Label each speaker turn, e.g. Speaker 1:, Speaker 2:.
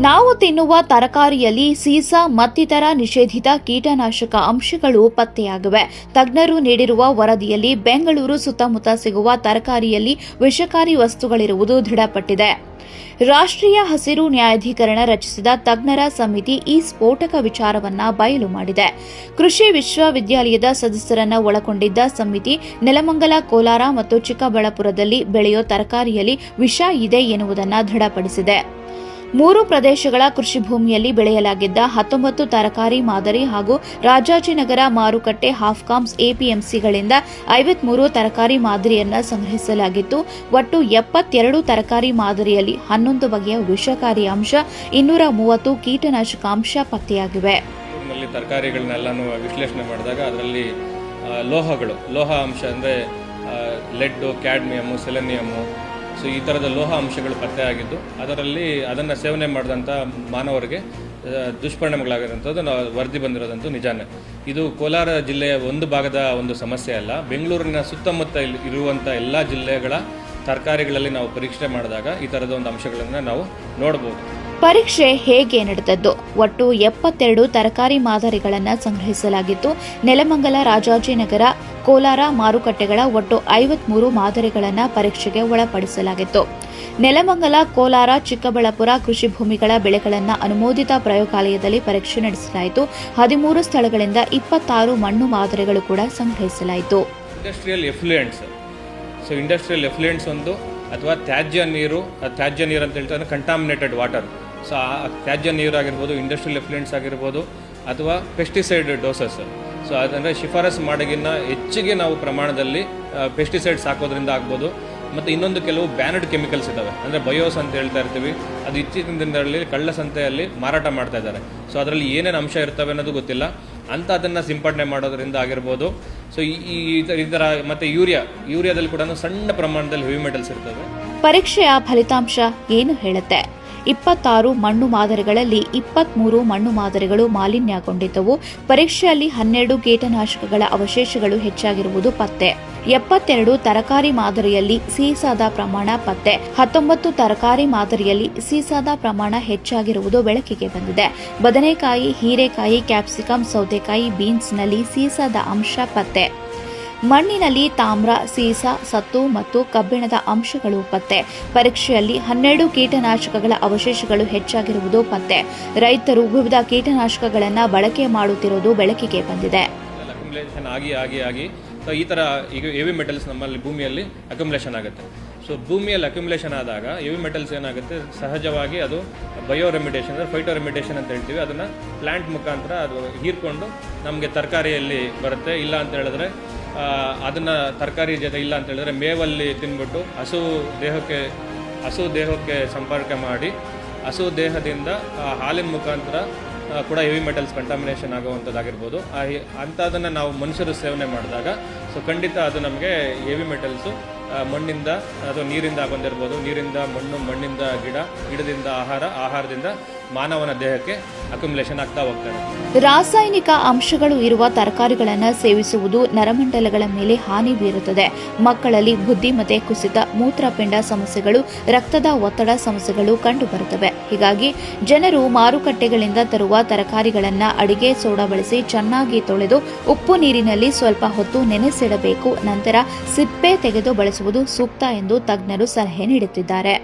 Speaker 1: ನಾವು ತಿನ್ನುವ ತರಕಾರಿಯಲ್ಲಿ ಸೀಸ ಮತ್ತಿತರ ನಿಷೇಧಿತ ಕೀಟನಾಶಕ ಅಂಶಗಳು ಪತ್ತೆಯಾಗಿವೆ. ತಜ್ಞರು ನೀಡಿರುವ ವರದಿಯಲ್ಲಿ ಬೆಂಗಳೂರು ಸುತ್ತಮುತ್ತ ಸಿಗುವ ತರಕಾರಿಯಲ್ಲಿ ವಿಷಕಾರಿ ವಸ್ತುಗಳಿರುವುದು ದೃಢಪಟ್ಟಿದೆ. ರಾಷ್ಟ್ರೀಯ ಹಸಿರು ನ್ಯಾಯಾಧಿಕರಣ ರಚಿಸಿದ ತಜ್ಞರ ಸಮಿತಿ ಈ ಸ್ಫೋಟಕ ವಿಚಾರವನ್ನ ಬಯಲು ಮಾಡಿದೆ. ಕೃಷಿ ವಿಶ್ವವಿದ್ಯಾಲಯದ ಸದಸ್ಯರನ್ನ ಒಳಗೊಂಡಿದ್ದ ಸಮಿತಿ ನೆಲಮಂಗಲ, ಕೋಲಾರ ಮತ್ತು ಚಿಕ್ಕಬಳ್ಳಾಪುರದಲ್ಲಿ ಬೆಳೆಯೋ ತರಕಾರಿಯಲ್ಲಿ ವಿಷ ಇದೆ ಎನ್ನುವುದನ್ನು ದೃಢಪಡಿಸಿದೆ. 3 ಪ್ರದೇಶಗಳ ಕೃಷಿ ಭೂಮಿಯಲ್ಲಿ ಬೆಳೆಯಲಾಗಿದ್ದ 19 ತರಕಾರಿ ಮಾದರಿ ಹಾಗೂ ರಾಜಾಜಿನಗರ ಮಾರುಕಟ್ಟೆ ಹಾಫ್ಕಾಮ್ಸ್ ಎಪಿಎಂಸಿಗಳಿಂದ 53 ತರಕಾರಿ ಮಾದರಿಯನ್ನು ಸಂಗ್ರಹಿಸಲಾಗಿತ್ತು. ಒಟ್ಟು 72 ತರಕಾರಿ ಮಾದರಿಯಲ್ಲಿ 11 ಬಗೆಯ ವಿಷಕಾರಿ ಅಂಶ, 230 ಕೀಟನಾಶಕ ಅಂಶ ಪತ್ತೆಯಾಗಿವೆ.
Speaker 2: ತರಕಾರಿಗಳನ್ನೆಲ್ಲನೂ ವಿಶ್ಲೇಷಣೆ ಮಾಡಿದಾಗ ಅದರಲ್ಲಿ ಲೋಹ ಅಂಶ ಅಂದರೆ ಲೆಡ್, ಕ್ಯಾಡ್ಮಿಯಮ್ಮು, ಸೆಲೆನಿಯಮ್ಮು, ಸೊ ಈ ಥರದ ಲೋಹ ಅಂಶಗಳು ಪತ್ತೆಯಾಗಿದ್ದು ಅದನ್ನು ಸೇವನೆ ಮಾಡಿದಂಥ ಮಾನವರಿಗೆ ದುಷ್ಪರಿಣಾಮಗಳಾಗಿರುವಂಥದ್ದು ವರದಿ ಬಂದಿರೋದಂತೂ ನಿಜಾನೇ. ಇದು ಕೋಲಾರ ಜಿಲ್ಲೆಯ ಒಂದು ಭಾಗದ ಒಂದು ಸಮಸ್ಯೆ ಅಲ್ಲ, ಬೆಂಗಳೂರಿನ ಸುತ್ತಮುತ್ತ ಇರುವಂಥ ಎಲ್ಲ ಜಿಲ್ಲೆಗಳ ತರಕಾರಿಗಳಲ್ಲಿ ನಾವು ಪರೀಕ್ಷೆ ಮಾಡಿದಾಗ ಈ ಥರದ ಒಂದು ಅಂಶಗಳನ್ನು ನಾವು ನೋಡಬಹುದು.
Speaker 1: ಪರೀಕ್ಷೆ ಹೇಗೆ ನಡೆದದ್ದು? ಒಟ್ಟು 72 ತರಕಾರಿ ಮಾದರಿಗಳನ್ನು ಸಂಗ್ರಹಿಸಲಾಗಿತ್ತು. ನೆಲಮಂಗಲ, ರಾಜಾಜಿನಗರ, ಕೋಲಾರ ಮಾರುಕಟ್ಟೆಗಳ ಒಟ್ಟು 53 ಮಾದರಿಗಳನ್ನು ಪರೀಕ್ಷೆಗೆ ಒಳಪಡಿಸಲಾಗಿತ್ತು. ನೆಲಮಂಗಲ, ಕೋಲಾರ, ಚಿಕ್ಕಬಳ್ಳಾಪುರ ಕೃಷಿ ಭೂಮಿಗಳ ಬೆಳೆಗಳನ್ನು ಅನುಮೋದಿತ ಪ್ರಯೋಗಾಲಯದಲ್ಲಿ ಪರೀಕ್ಷೆ ನಡೆಸಲಾಯಿತು. 13 ಸ್ಥಳಗಳಿಂದ 26 ಮಣ್ಣು ಮಾದರಿಗಳು ಕೂಡ ಸಂಗ್ರಹಿಸಲಾಯಿತು.
Speaker 2: ಇಂಡಸ್ಟ್ರಿಯಲ್ ಎಫ್ಲುಯೆಂಟ್ಸ್ ಒಂದು ಅಥವಾ ತ್ಯಾಜ್ಯ ನೀರು ಅಂತ ಹೇಳ್ತಾರೆ, ಕಂಟಾಮಿನೇಟೆಡ್ ವಾಟರ್. ಸೊ ಆ ತ್ಯಾಜ್ಯ ನೀರು ಆಗಿರ್ಬೋದು, ಇಂಡಸ್ಟ್ರಿಯಲ್ ಎಫ್ಲುಯೆಂಟ್ಸ್ ಆಗಿರ್ಬೋದು, ಅಥವಾ ಪೆಸ್ಟಿಸೈಡ್ ಡೋಸಸ್. ಸೊ ಅದಂದರೆ ಶಿಫಾರಸು ಮಾಡಿಗಿನ್ನ ಹೆಚ್ಚಿಗೆ ನಾವು ಪ್ರಮಾಣದಲ್ಲಿ ಪೆಸ್ಟಿಸೈಡ್ಸ್ ಹಾಕೋದ್ರಿಂದ ಆಗ್ಬೋದು. ಮತ್ತು ಇನ್ನೊಂದು ಕೆಲವು ಬ್ಯಾನಡ್ ಕೆಮಿಕಲ್ಸ್ ಇದ್ದಾವೆ, ಅಂದರೆ ಬಯೋಸ್ ಅಂತ ಹೇಳ್ತಾ ಇರ್ತೀವಿ, ಅದು ಇತ್ತೀಚಿನ ದಿನದಲ್ಲಿ ಕಳ್ಳ ಸಂತೆಯಲ್ಲಿ ಮಾರಾಟ ಮಾಡ್ತಾ ಇದ್ದಾರೆ. ಸೊ ಅದರಲ್ಲಿ ಏನೇನು ಅಂಶ ಇರ್ತವೆ ಅನ್ನೋದು ಗೊತ್ತಿಲ್ಲ, ಅಂತ ಅದನ್ನು ಸಿಂಪಡಣೆ ಮಾಡೋದ್ರಿಂದ ಆಗಿರ್ಬೋದು. ಸೊ ಈ ಥರ ಮತ್ತು ಯೂರಿಯಾದಲ್ಲಿ ಕೂಡ ಸಣ್ಣ ಪ್ರಮಾಣದಲ್ಲಿ ಹೆವಿ ಮೆಟಲ್ಸ್ ಇರ್ತವೆ.
Speaker 1: ಪರೀಕ್ಷೆಯ ಫಲಿತಾಂಶ ಏನು ಹೇಳುತ್ತೆ? 26 ಮಣ್ಣು ಮಾದರಿಗಳಲ್ಲಿ 23 ಮಣ್ಣು ಮಾದರಿಗಳು ಮಾಲಿನ್ಯಗೊಂಡಿದ್ದವು. ಪರೀಕ್ಷೆಯಲ್ಲಿ 12 ಕೀಟನಾಶಕಗಳ ಅವಶೇಷಗಳು ಹೆಚ್ಚಾಗಿರುವುದು ಪತ್ತೆ. 72 ತರಕಾರಿ ಮಾದರಿಯಲ್ಲಿ ಸೀಸಾದ ಪ್ರಮಾಣ ಪತ್ತೆ. 19 ತರಕಾರಿ ಮಾದರಿಯಲ್ಲಿ ಸೀಸಾದ ಪ್ರಮಾಣ ಹೆಚ್ಚಾಗಿರುವುದು ಬೆಳಕಿಗೆ ಬಂದಿದೆ. ಬದನೆಕಾಯಿ, ಹೀರೆಕಾಯಿ, ಕ್ಯಾಪ್ಸಿಕಂ, ಸೌತೆಕಾಯಿ, ಬೀನ್ಸ್ನಲ್ಲಿ ಸೀಸಾದ ಅಂಶ ಪತ್ತೆ. ಮಣ್ಣಿನಲ್ಲಿ ತಾಮ್ರ, ಸೀಸ, ಸತ್ತು ಮತ್ತು ಕಬ್ಬಿಣದ ಅಂಶಗಳು ಪತ್ತೆ. ಪರೀಕ್ಷೆಯಲ್ಲಿ 12 ಕೀಟನಾಶಕಗಳ ಅವಶೇಷಗಳು ಹೆಚ್ಚಾಗಿರುವುದು ಪತ್ತೆ. ರೈತರು ವಿವಿಧ ಕೀಟನಾಶಕಗಳನ್ನು ಬಳಕೆ ಮಾಡುತ್ತಿರುವುದು ಬೆಳಕಿಗೆ ಬಂದಿದೆ.
Speaker 2: ಈ ಥರ ಈಗ ಹೆವಿ ಮೆಟಲ್ಸ್ ನಮ್ಮಲ್ಲಿ ಭೂಮಿಯಲ್ಲಿ ಅಕ್ಯುಮುಲೇಷನ್ ಆಗುತ್ತೆ. ಸೊ ಭೂಮಿಯಲ್ಲಿ ಅಕ್ಯುಮುಲೇಷನ್ ಆದಾಗ ಹೆವಿ ಮೆಟಲ್ಸ್ ಏನಾಗುತ್ತೆ, ಸಹಜವಾಗಿ ಅದು ಬಯೋ ರೆಮಿಡೇಷನ್, ಫೈಟೋ ರೆಮಿಡೇಷನ್ ಅಂತ ಹೇಳ್ತೀವಿ, ಅದನ್ನು ಪ್ಲಾಂಟ್ ಮುಖಾಂತರ ಅದು ಹೀರ್ಕೊಂಡು ನಮಗೆ ತರಕಾರಿಯಲ್ಲಿ ಬರುತ್ತೆ. ಇಲ್ಲ ಅಂತ ಹೇಳಿದ್ರೆ ಅದನ್ನು ತರಕಾರಿ ಜೊತೆ ಇಲ್ಲ ಅಂತ ಹೇಳಿದ್ರೆ ಮೇವಲ್ಲಿ ತಿನ್ಬಿಟ್ಟು ಹಸು ದೇಹಕ್ಕೆ ಸಂಪರ್ಕ ಮಾಡಿ ಹಸು ದೇಹದಿಂದ ಹಾಲಿನ ಮುಖಾಂತರ ಕೂಡ ಹೆವಿ ಮೆಟಲ್ಸ್ ಕಂಟಾಮಿನೇಷನ್ ಆಗುವಂಥದ್ದಾಗಿರ್ಬೋದು. ಅಂಥದನ್ನು ನಾವು ಮನುಷ್ಯರು ಸೇವನೆ ಮಾಡಿದಾಗ ಸೊ ಖಂಡಿತ ಅದು ನಮಗೆ ಹೆವಿ ಮೆಟಲ್ಸು ಮಣ್ಣಿಂದ ಅಥವಾ ನೀರಿಂದ ಬಂದಿರ್ಬೋದು, ನೀರಿಂದ ಮಣ್ಣು, ಮಣ್ಣಿಂದ ಗಿಡದಿಂದ ಆಹಾರದಿಂದ ಮಾನವನ ದೇಹಕ್ಕೆ ಅಕ್ಯುಮುಲೇಷನ್ ಆಗ್ತಾ ಹೋಗ್ತದೆ.
Speaker 1: ರಾಸಾಯನಿಕ ಅಂಶಗಳು ಇರುವ ತರಕಾರಿಗಳನ್ನು ಸೇವಿಸುವುದು ನರಮಂಡಲಗಳ ಮೇಲೆ ಹಾನಿ ಬೀರುತ್ತದೆ. ಮಕ್ಕಳಲ್ಲಿ ಬುದ್ಧಿಮತ್ತೆ ಕುಸಿತ, ಮೂತ್ರಪಿಂಡ ಸಮಸ್ಯೆಗಳು, ರಕ್ತದ ಒತ್ತಡ ಸಮಸ್ಯೆಗಳು ಕಂಡುಬರುತ್ತವೆ. ಹೀಗಾಗಿ ಜನರು ಮಾರುಕಟ್ಟೆಗಳಿಂದ ತರುವ ತರಕಾರಿಗಳನ್ನು ಅಡಿಗೆ ಸೋಡಾ ಬಳಸಿ ಚೆನ್ನಾಗಿ ತೊಳೆದು ಉಪ್ಪು ನೀರಿನಲ್ಲಿ ಸ್ವಲ್ಪ ಹೊತ್ತು ನೆನೆಸಿಡಬೇಕು. ನಂತರ ಸಿಪ್ಪೆ ತೆಗೆದು ಬಳಸುವುದು ಸೂಕ್ತ ಎಂದು ತಜ್ಞರು ಸಲಹೆ ನೀಡುತ್ತಿದ್ದಾರೆ.